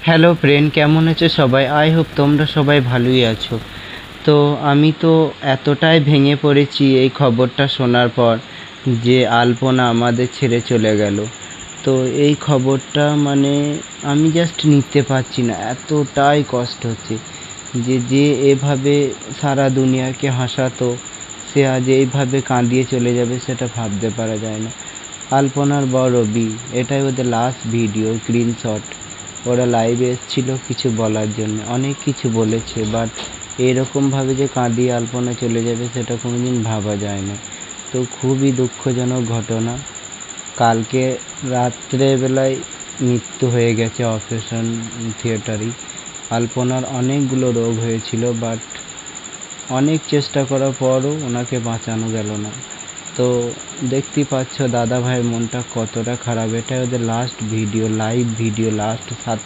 Hello friend, কেমন আছো সবাই? আই হোপ তোমরা সবাই ভালোই আছো। তো আমি তো এতটাই ভেঙে পড়েছি এই খবরটা শোনার পর যে আলপনা আমাদের ছেড়ে চলে গেল। তো এই খবরটা মানে আমি জাস্ট নিতে পারছি না, এতটাই কষ্ট হচ্ছে যে যে এভাবে সারা দুনিয়াকে হাসাতো সে আজ এইভাবে কাঁদিয়ে চলে যাবে, সেটা ভাবতে পারা যায় না। আলপনার বড় রবি, এটাই ওদের লাস্ট ভিডিও স্ক্রিনশট। ওরা লাইভে এসেছিলো কিছু বলার জন্য, অনেক কিছু বলেছে, বাট এরকমভাবে যে কাঁদিয়ে আলপনা চলে যাবে সেটা কোনোদিন ভাবা যায় না। তো খুবই দুঃখজনক ঘটনা। কালকে রাত্রেবেলায় মৃত্যু হয়ে গেছে অপারেশন থিয়েটারেই। আলপনার অনেকগুলো রোগ হয়েছিল, বাট অনেক চেষ্টা করার পরও ওনাকে বাঁচানো গেল না। তো দেখতেই পাচ্ছ দাদা ভাইয়ের মনটা কতটা খারাপ। এটাই ওদের last video, live video, last 7